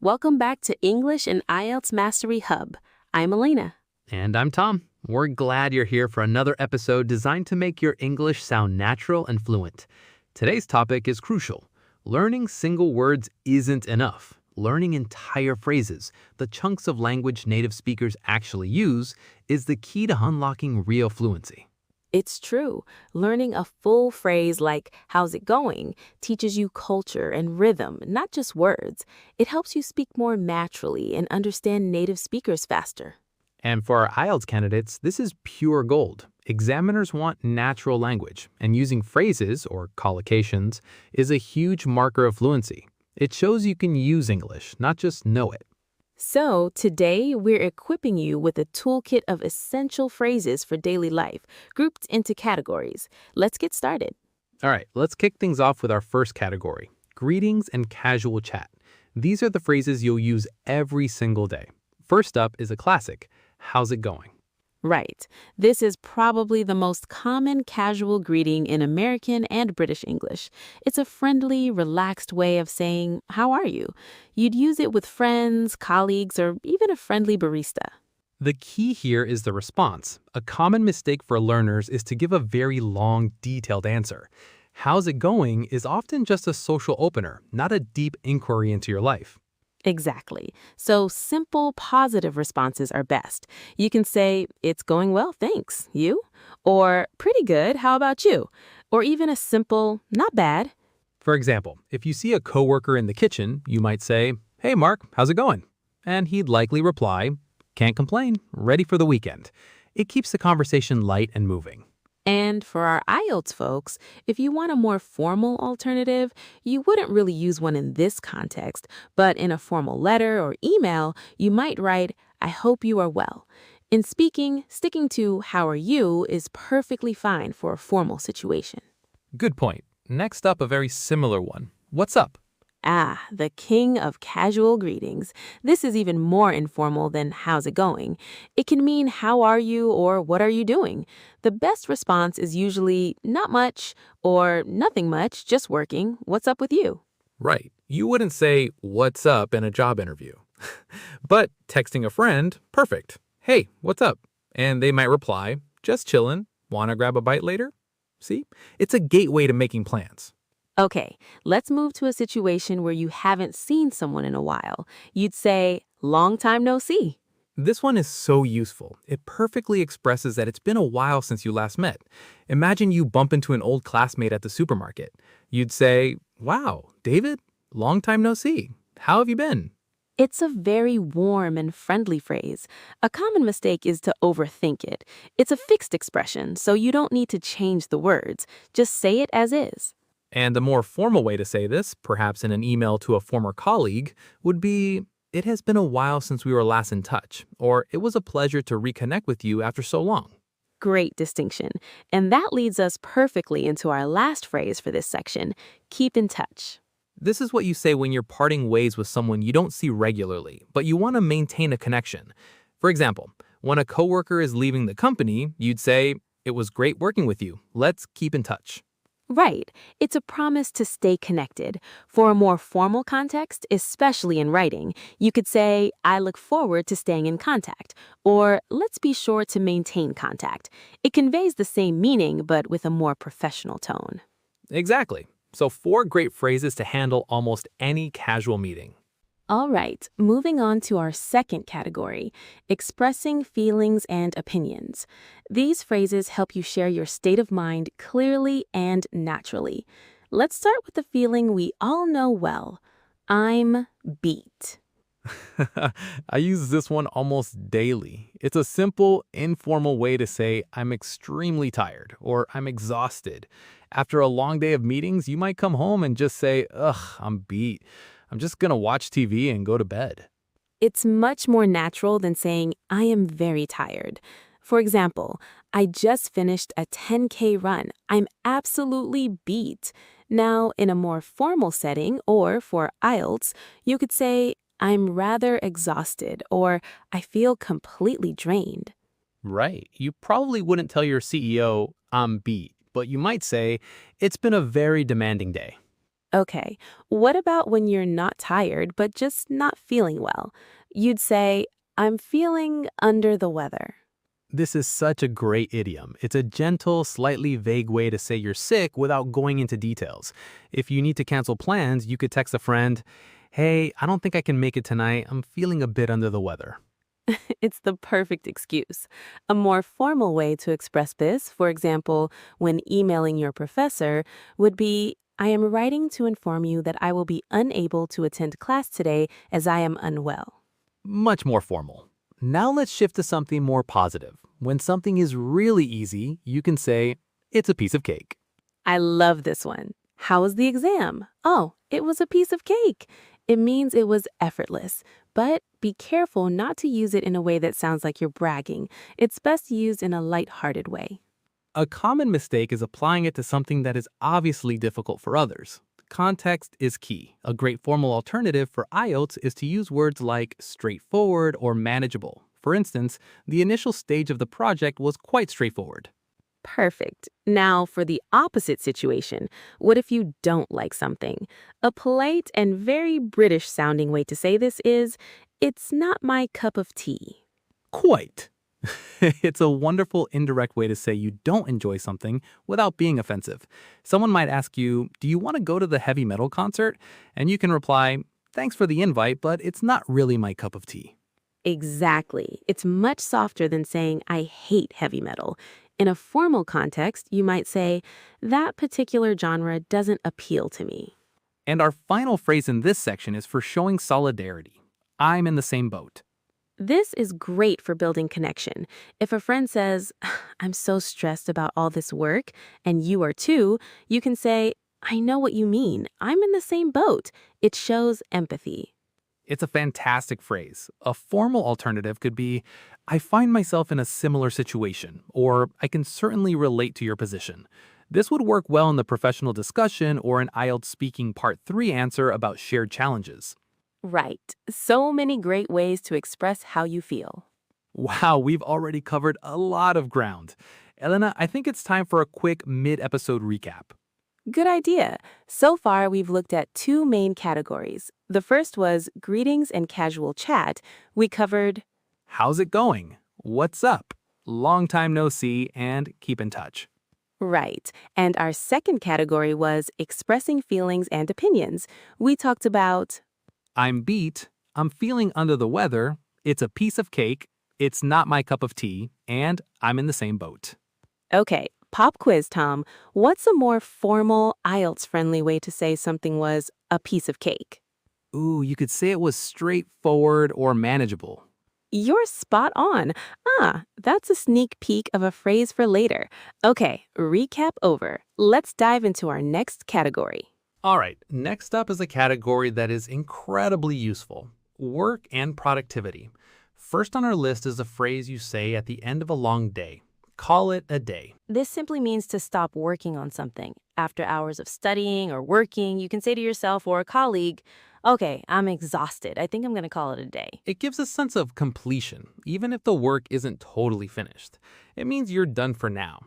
Welcome back to English and IELTS Mastery Hub. I'm Elena. And I'm Tom. We're glad you're here for another episode designed to make your English sound natural and fluent. Today's topic is crucial. Learning single words isn't enough. Learning entire phrases, the chunks of language native speakers actually use, is the key to unlocking real fluency. It's true. Learning a full phrase like, how's it going, teaches you culture and rhythm, not just words. It helps you speak more naturally and understand native speakers faster. And for our IELTS candidates, this is pure gold. Examiners want natural language, and using phrases, or collocations, is a huge marker of fluency. It shows you can use English, not just know it. So today, we're equipping you with a toolkit of essential phrases for daily life, grouped into categories. Let's get started. All right, let's kick things off with our first category, greetings and casual chat. These are the phrases you'll use every single day. First up is a classic, how's it going? Right. This is probably the most common casual greeting in American and British English. It's a friendly, relaxed way of saying, how are you? You'd use it with friends, colleagues, or even a friendly barista. The key here is the response. A common mistake for learners is to give a very long, detailed answer. How's it going is often just a social opener, not a deep inquiry into your life. Exactly. So simple, positive responses are best. You can say, it's going well, thanks. You? Or, pretty good, how about you? Or even a simple, not bad. For example, if you see a coworker in the kitchen, you might say, hey Mark, how's it going? And he'd likely reply, can't complain, ready for the weekend. It keeps the conversation light and moving. And for our IELTS folks, if you want a more formal alternative, you wouldn't really use one in this context, but in a formal letter or email, you might write, I hope you are well. In speaking, sticking to how are you is perfectly fine for a formal situation. Good point. Next up, a very similar one. What's up? Ah, the king of casual greetings. This is even more informal than how's it going. It can mean how are you or what are you doing. The best response is usually not much or nothing much, just working. What's up with you? Right. You wouldn't say, what's up in a job interview. But texting a friend, perfect. Hey, what's up? And they might reply, just chillin', wanna grab a bite later? See? It's a gateway to making plans. Okay, let's move to a situation where you haven't seen someone in a while. You'd say, long time no see. This one is so useful. It perfectly expresses that it's been a while since you last met. Imagine you bump into an old classmate at the supermarket. You'd say, wow, David, long time no see. How have you been? It's a very warm and friendly phrase. A common mistake is to overthink it. It's a fixed expression, so you don't need to change the words. Just say it as is. And a more formal way to say this, perhaps in an email to a former colleague, would be, it has been a while since we were last in touch, or it was a pleasure to reconnect with you after so long. Great distinction. And that leads us perfectly into our last phrase for this section, keep in touch. This is what you say when you're parting ways with someone you don't see regularly, but you want to maintain a connection. For example, when a coworker is leaving the company, you'd say, it was great working with you. Let's keep in touch. Right. It's a promise to stay connected. For a more formal context, especially in writing, you could say, I look forward to staying in contact, or let's be sure to maintain contact. It conveys the same meaning, but with a more professional tone. Exactly. So 4 great phrases to handle almost any casual meeting. All right, moving on to our second category, expressing feelings and opinions. These phrases help you share your state of mind clearly and naturally. Let's start with the feeling we all know well. I'm beat. I use this one almost daily. It's a simple, informal way to say I'm extremely tired or I'm exhausted. After a long day of meetings, you might come home and just say, ugh, I'm beat. I'm just gonna watch TV and go to bed. It's much more natural than saying, I am very tired. For example, I just finished a 10K run. I'm absolutely beat. Now, in a more formal setting, or for IELTS, you could say, I'm rather exhausted, or I feel completely drained. Right. You probably wouldn't tell your CEO, I'm beat, but you might say, it's been a very demanding day. Okay, what about when you're not tired but just not feeling well? You'd say, I'm feeling under the weather. This is such a great idiom. It's a gentle, slightly vague way to say you're sick without going into details. If you need to cancel plans, you could text a friend, "Hey, I don't think I can make it tonight. I'm feeling a bit under the weather." It's the perfect excuse. A more formal way to express this, for example, when emailing your professor, would be I am writing to inform you that I will be unable to attend class today as I am unwell. Much more formal. Now let's shift to something more positive. When something is really easy, you can say, "It's a piece of cake." I love this one. How was the exam? Oh, it was a piece of cake. It means it was effortless. But be careful not to use it in a way that sounds like you're bragging. It's best used in a lighthearted way. A common mistake is applying it to something that is obviously difficult for others. Context is key. A great formal alternative for IELTS is to use words like straightforward or manageable. For instance, the initial stage of the project was quite straightforward. Perfect. Now, for the opposite situation, what if you don't like something? A polite and very British sounding way to say this is, it's not my cup of tea. Quite. It's a wonderful indirect way to say you don't enjoy something without being offensive. Someone might ask you, "Do you want to go to the heavy metal concert?" And you can reply, "Thanks for the invite, but it's not really my cup of tea." Exactly. It's much softer than saying, I hate heavy metal. In a formal context, you might say, that particular genre doesn't appeal to me. And our final phrase in this section is for showing solidarity. I'm in the same boat. This is great for building connection. If a friend says, I'm so stressed about all this work, and you are too, you can say, I know what you mean. I'm in the same boat. It shows empathy. It's a fantastic phrase. A formal alternative could be, I find myself in a similar situation, or I can certainly relate to your position. This would work well in the professional discussion or an IELTS Speaking Part 3 answer about shared challenges. Right. So many great ways to express how you feel. Wow, we've already covered a lot of ground. Elena, I think it's time for a quick mid-episode recap. Good idea. So far, we've looked at two main categories. The first was greetings and casual chat. We covered, How's it going? What's up? Long time no see, and keep in touch. right. And our second category was expressing feelings and opinions. We talked about, I'm beat, I'm feeling under the weather, it's a piece of cake, it's not my cup of tea, and I'm in the same boat. okay, pop quiz, Tom. What's a more formal, IELTS-friendly way to say something was a piece of cake? Ooh, you could say it was straightforward or manageable. You're spot on. That's a sneak peek of a phrase for later. Okay, recap over. Let's dive into our next category. All right, next up is a category that is incredibly useful: work and productivity. First on our list is a phrase you say at the end of a long day. Call it a day. This simply means to stop working on something. After hours of studying or working, you can say to yourself or a colleague, okay, I'm exhausted. I think I'm going to call it a day. It gives a sense of completion, even if the work isn't totally finished. It means you're done for now.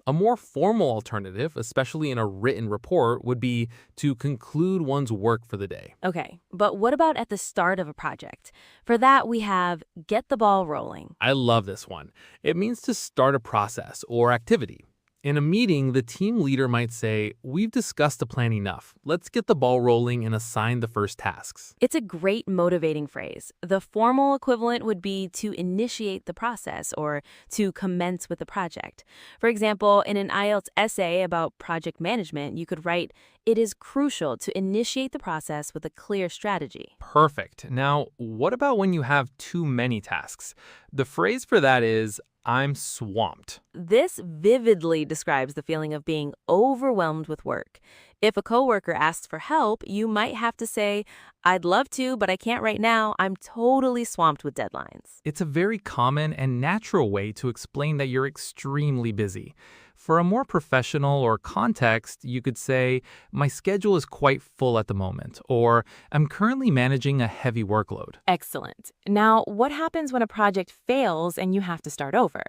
A more formal alternative, especially in a written report, would be to conclude one's work for the day. Okay, but what about at the start of a project? For that, we have get the ball rolling. I love this one. It means to start a process or activity. In a meeting, the team leader might say, we've discussed the plan enough. Let's get the ball rolling and assign the first tasks. It's a great motivating phrase. The formal equivalent would be to initiate the process or to commence with the project. For example, in an IELTS essay about project management, you could write, it is crucial to initiate the process with a clear strategy. Perfect. Now, what about when you have too many tasks? The phrase for that is, I'm swamped. This vividly describes the feeling of being overwhelmed with work. If a coworker asks for help, you might have to say, I'd love to, but I can't right now. I'm totally swamped with deadlines. It's a very common and natural way to explain that you're extremely busy. For a more professional or context, you could say, my schedule is quite full at the moment, or I'm currently managing a heavy workload. Excellent. Now, what happens when a project fails and you have to start over?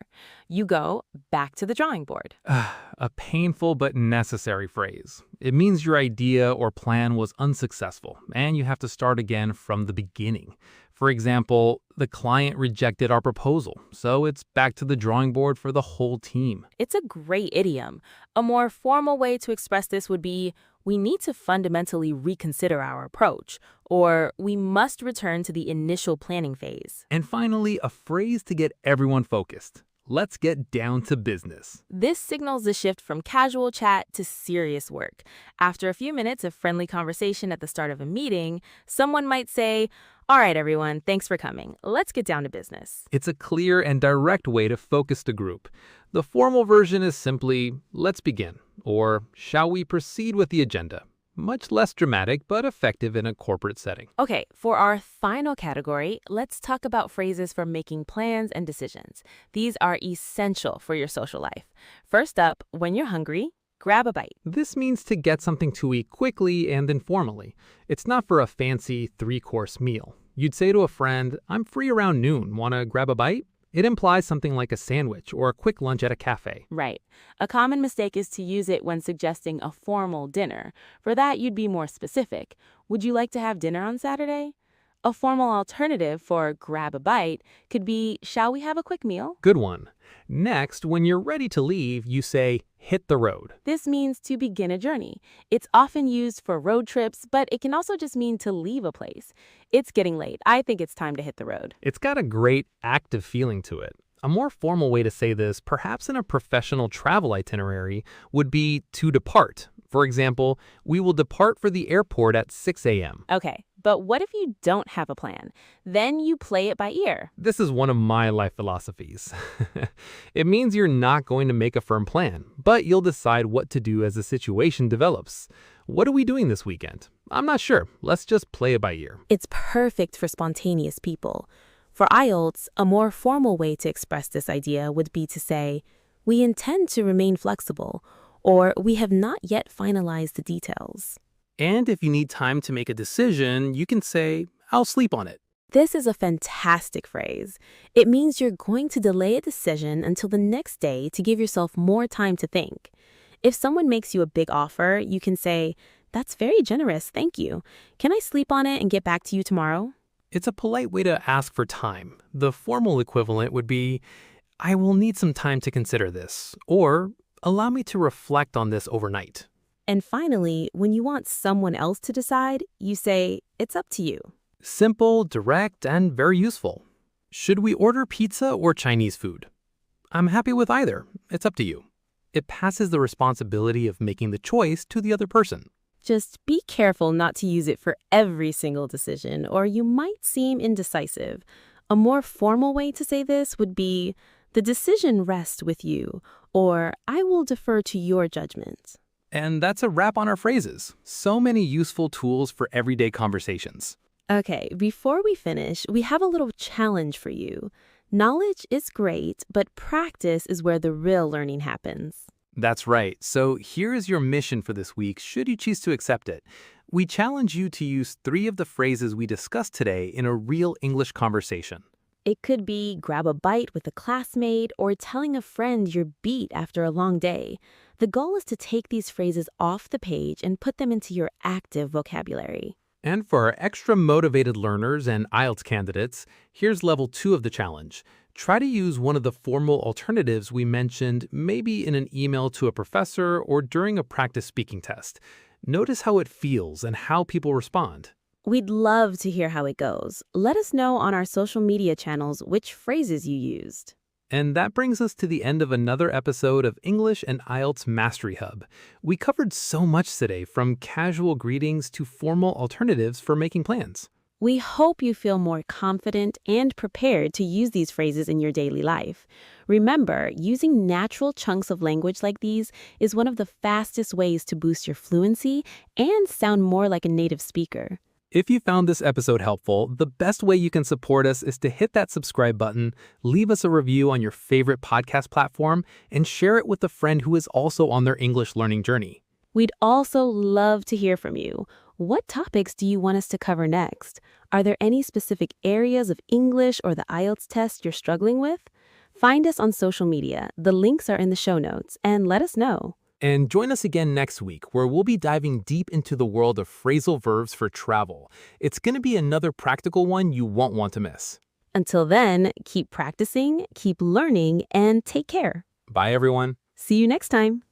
You go back to the drawing board. A painful but necessary phrase. It means your idea or plan was unsuccessful, and you have to start again from the beginning. For example, the client rejected our proposal, so it's back to the drawing board for the whole team. It's a great idiom. A more formal way to express this would be, we need to fundamentally reconsider our approach, or we must return to the initial planning phase. And finally, a phrase to get everyone focused. Let's get down to business. This signals the shift from casual chat to serious work. After a few minutes of friendly conversation at the start of a meeting, someone might say, all right, everyone, thanks for coming. Let's get down to business. It's a clear and direct way to focus the group. The formal version is simply, let's begin, or shall we proceed with the agenda? Much less dramatic, but effective in a corporate setting. Okay, for our final category, let's talk about phrases for making plans and decisions. These are essential for your social life. First up, when you're hungry, grab a bite. This means to get something to eat quickly and informally. It's not for a fancy 3-course meal. You'd say to a friend, I'm free around noon, wanna grab a bite? It implies something like a sandwich or a quick lunch at a cafe. Right. A common mistake is to use it when suggesting a formal dinner. For that, you'd be more specific. Would you like to have dinner on Saturday? A formal alternative for grab a bite could be, shall we have a quick meal? Good one. Next, when you're ready to leave, you say, hit the road. This means to begin a journey. It's often used for road trips, but it can also just mean to leave a place. It's getting late. I think it's time to hit the road. It's got a great active feeling to it. A more formal way to say this, perhaps in a professional travel itinerary, would be to depart. For example, we will depart for the airport at 6 a.m. Okay, but what if you don't have a plan? Then you play it by ear. This is one of my life philosophies. It means you're not going to make a firm plan, but you'll decide what to do as the situation develops. What are we doing this weekend? I'm not sure. Let's just play it by ear. It's perfect for spontaneous people. For IELTS, a more formal way to express this idea would be to say, we intend to remain flexible, or we have not yet finalized the details. And if you need time to make a decision, you can say, I'll sleep on it. This is a fantastic phrase. It means you're going to delay a decision until the next day to give yourself more time to think. If someone makes you a big offer, you can say, that's very generous, thank you. Can I sleep on it and get back to you tomorrow? It's a polite way to ask for time. The formal equivalent would be, I will need some time to consider this, or allow me to reflect on this overnight. And finally, when you want someone else to decide, you say, it's up to you. Simple, direct, and very useful. Should we order pizza or Chinese food? I'm happy with either. It's up to you. It passes the responsibility of making the choice to the other person. Just be careful not to use it for every single decision, or you might seem indecisive. A more formal way to say this would be, the decision rests with you, or I will defer to your judgment. And that's a wrap on our phrases. So many useful tools for everyday conversations. Okay, before we finish, we have a little challenge for you. Knowledge is great, but practice is where the real learning happens. That's right. So here is your mission for this week, should you choose to accept it. We challenge you to use 3 of the phrases we discussed today in a real English conversation. It could be grab a bite with a classmate or telling a friend you're beat after a long day. The goal is to take these phrases off the page and put them into your active vocabulary. And for our extra motivated learners and IELTS candidates, here's level 2 of the challenge. Try to use one of the formal alternatives we mentioned, maybe in an email to a professor or during a practice speaking test. Notice how it feels and how people respond. We'd love to hear how it goes. Let us know on our social media channels which phrases you used. And that brings us to the end of another episode of English and IELTS Mastery Hub. We covered so much today, from casual greetings to formal alternatives for making plans. We hope you feel more confident and prepared to use these phrases in your daily life. Remember, using natural chunks of language like these is one of the fastest ways to boost your fluency and sound more like a native speaker. If you found this episode helpful, the best way you can support us is to hit that subscribe button, leave us a review on your favorite podcast platform, and share it with a friend who is also on their English learning journey. We'd also love to hear from you. What topics do you want us to cover next? Are there any specific areas of English or the IELTS test you're struggling with? Find us on social media. The links are in the show notes, and let us know. And join us again next week, where we'll be diving deep into the world of phrasal verbs for travel. It's going to be another practical one you won't want to miss. Until then, keep practicing, keep learning, and take care. Bye, everyone. See you next time.